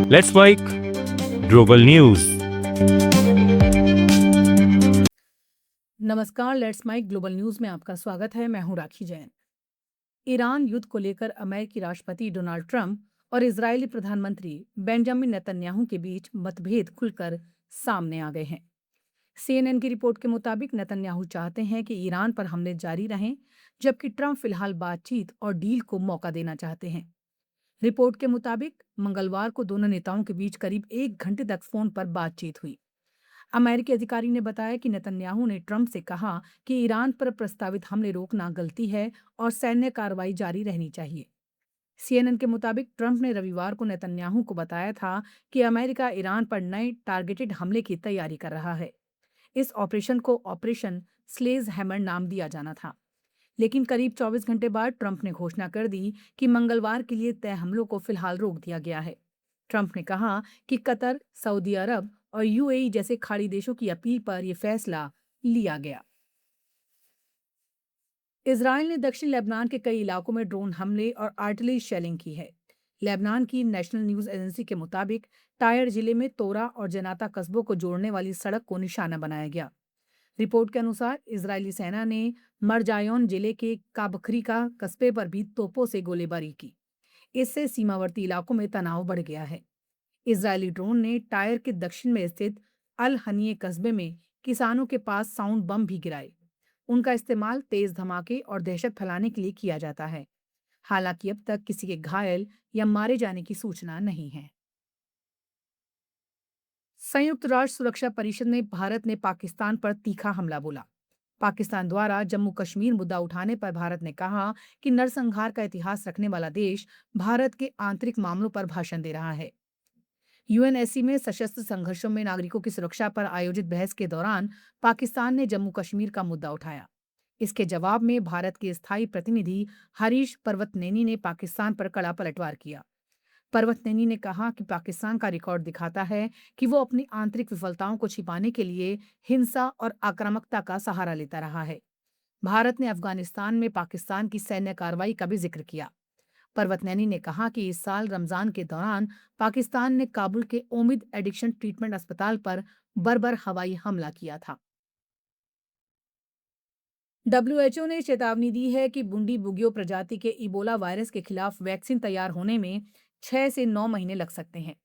Let's Mic Global News. नमस्कार, Let's Mic Global News में आपका स्वागत है। मैं हूं राखी जैन। ईरान युद्ध को लेकर अमेरिकी राष्ट्रपति डोनाल्ड ट्रंप और इजरायली प्रधानमंत्री बेंजामिन नेतन्याहू के बीच मतभेद खुलकर सामने आ गए हैं। सीएनएन की रिपोर्ट के मुताबिक नेतन्याहू चाहते हैं कि ईरान पर हमले जारी रहें, जबकि ट्रंप फिलहाल बातचीत और डील को मौका देना चाहते हैं। रिपोर्ट के मुताबिक मंगलवार को दोनों नेताओं के बीच करीब 1 घंटे तक फोन पर बातचीत हुई। अमेरिकी अधिकारी ने बताया कि नेतन्याहू ने ट्रंप से कहा कि ईरान पर प्रस्तावित हमले रोकना गलती है और सैन्य कार्रवाई जारी रहनी चाहिए। सीएनएन के मुताबिक ट्रंप ने रविवार को नेतन्याहू को बताया था कि अमेरिका ईरान पर नए टारगेटेड हमले की तैयारी कर रहा है। इस ऑपरेशन को ऑपरेशन स्लेज हैमर नाम दिया जाना था, लेकिन करीब 24 घंटे बाद ट्रंप ने घोषणा कर दी कि मंगलवार के लिए तय हमलों को फिलहाल रोक दिया गया है। ट्रंप ने कहा कि कतर, सऊदी अरब और यूएई जैसे खाड़ी देशों की अपील पर यह फैसला लिया गया। इजरायल ने दक्षिण लेबनान के कई इलाकों में ड्रोन हमले और आर्टिलरी शेलिंग की है। लेबनान की नेशनल न्यूज एजेंसी के मुताबिक टायर जिले में तोरा और जनाता कस्बों को जोड़ने वाली सड़क को निशाना बनाया गया। रिपोर्ट के अनुसार इजरायली सेना ने मरजायोन जिले के काबखरी का कस्बे पर भी तोपों से गोलीबारी की। इससे सीमावर्ती इलाकों में तनाव बढ़ गया है। इजरायली ड्रोन ने टायर के दक्षिण में स्थित अल हनिये कस्बे में किसानों के पास साउंड बम भी गिराए। उनका इस्तेमाल तेज धमाके और दहशत फैलाने के लिए किया जाता है। हालांकि अब तक किसी के घायल या मारे जाने की सूचना नहीं है। संयुक्त राष्ट्र सुरक्षा परिषद में भारत ने पाकिस्तान पर तीखा हमला बोला। पाकिस्तान द्वारा जम्मू कश्मीर मुद्दा उठाने पर भारत ने कहा कि नरसंहार का इतिहास रखने वाला देश भारत के आंतरिक मामलों पर भाषण दे रहा है। यूएनएससी में सशस्त्र संघर्षों में नागरिकों की सुरक्षा पर आयोजित बहस के दौरान पाकिस्तान ने जम्मू कश्मीर का मुद्दा उठाया। इसके जवाब में भारत के स्थायी प्रतिनिधि हरीश पर्वतनेनी ने पाकिस्तान पर कड़ा पलटवार किया। पर्वतनेनी ने कहा कि पाकिस्तान का रिकॉर्ड दिखाता है कि वो अपनी आंतरिक विफलताओं को छिपाने के लिए हिंसा और आक्रामकता का सहारा लेता रहा है। भारत ने अफगानिस्तान में पाकिस्तान की सैन्य कार्रवाई का भी जिक्र किया। पर्वतनैनी ने कहा कि इस साल रमजान के दौरान पाकिस्तान ने काबुल के ओमिद एडिक्शन ट्रीटमेंट अस्पताल पर बर्बर हवाई हमला किया था। डब्ल्यूएचओ ने चेतावनी दी है कि बुंडी बुगियो प्रजाति के इबोला वायरस के खिलाफ वैक्सीन तैयार होने में 6 से 9 महीने लग सकते हैं।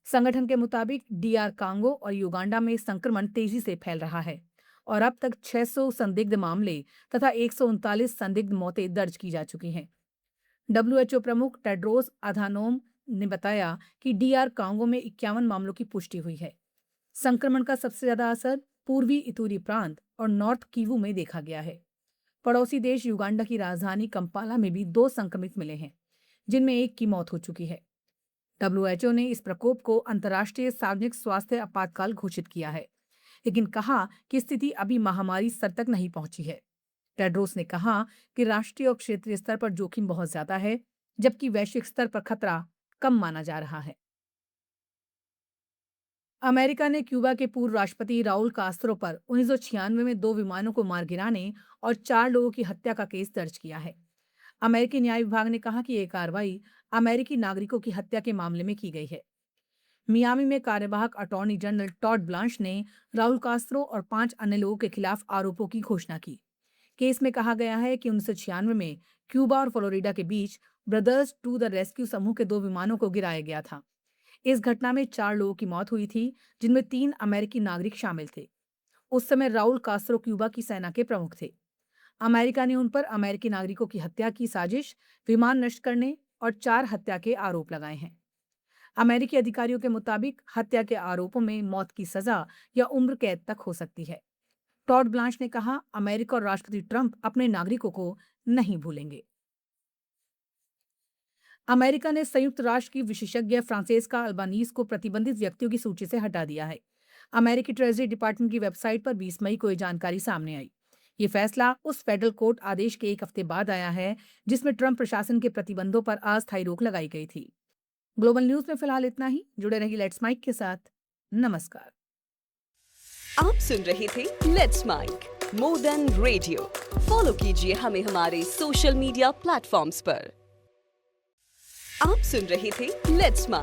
संगठन के मुताबिक डीआर कांगो और युगांडा में संक्रमण तेजी से फैल रहा है और अब तक 600 संदिग्ध मामले तथा 139 संदिग्ध मौतें दर्ज की जा चुकी हैं। डब्ल्यूएचओ प्रमुख टेड्रोस अधानोम ने बताया कि डीआर कांगो में 51 मामलों की पुष्टि हुई है। संक्रमण का सबसे ज्यादा असर पूर्वी इतूरी प्रांत और नॉर्थ कीवू में देखा गया है। पड़ोसी देश युगांडा की राजधानी कंपाला में भी 2 संक्रमित मिले हैं, जिनमें एक की मौत हो चुकी है। डब्ल्यूएचओ ने इस प्रकोप को अंतर्राष्ट्रीय सार्वजनिक स्वास्थ्य आपातकाल घोषित किया है, लेकिन कहा कि स्थिति अभी महामारी स्तर तक नहीं पहुंची है। टेड्रोस ने कहा कि राष्ट्रीय और क्षेत्रीय स्तर पर जोखिम बहुत ज्यादा है, जबकि वैश्विक स्तर पर खतरा कम माना जा रहा है। अमेरिका ने क्यूबा के पूर्व राष्ट्रपति राउल कास्त्रो पर 1996 में 2 विमानों को मार गिराने और 4 लोगों की हत्या का केस दर्ज किया है। अमेरिकी न्याय विभाग ने कहा कि यह कार्रवाई अमेरिकी नागरिकों की हत्या के मामले में की गई है। मियामी में कार्यवाहक अटॉर्नी जनरल टॉड ब्लांश ने राउल कास्त्रो और 5 अन्य लोगों के खिलाफ आरोपों की घोषणा की। केस में कहा गया है कि 1996 में क्यूबा और फ्लोरिडा के बीच ब्रदर्स टू द रेस्क्यू समूह के 2 विमानों को गिराया गया था। इस घटना में 4 लोगों की मौत हुई थी, जिनमें 3 अमेरिकी नागरिक शामिल थे। उस समय राउल कास्त्रो क्यूबा की सेना के प्रमुख थे। अमेरिका ने उन पर अमेरिकी नागरिकों की हत्या की साजिश, विमान नष्ट करने और 4 हत्या के आरोप लगाए हैं। अमेरिकी अधिकारियों के मुताबिक हत्या के आरोपों में मौत की सजा या उम्र कैद तक हो सकती है। टॉड ब्लांश ने कहा, अमेरिका और राष्ट्रपति ट्रंप अपने नागरिकों को नहीं भूलेंगे। अमेरिका ने संयुक्त राष्ट्र की विशेषज्ञ फ्रांसेस्का अल्बानीज को प्रतिबंधित व्यक्तियों की सूची से हटा दिया है। अमेरिकी ट्रेजरी डिपार्टमेंट की वेबसाइट पर 20 मई को यह जानकारी सामने आई। ये फैसला उस फेडरल कोर्ट आदेश के 1 हफ्ते बाद आया है, जिसमें ट्रंप प्रशासन के प्रतिबंधों पर अस्थायी रोक लगाई गई थी। ग्लोबल न्यूज में फिलहाल इतना ही। जुड़े रहिए लेट्स माइक के साथ। नमस्कार। आप सुन रहे थे Let's Mic more than radio. Follow कीजिए हमें हमारे सोशल मीडिया प्लेटफॉर्म्स पर। आप सुन रहे थे लेट्स माइक।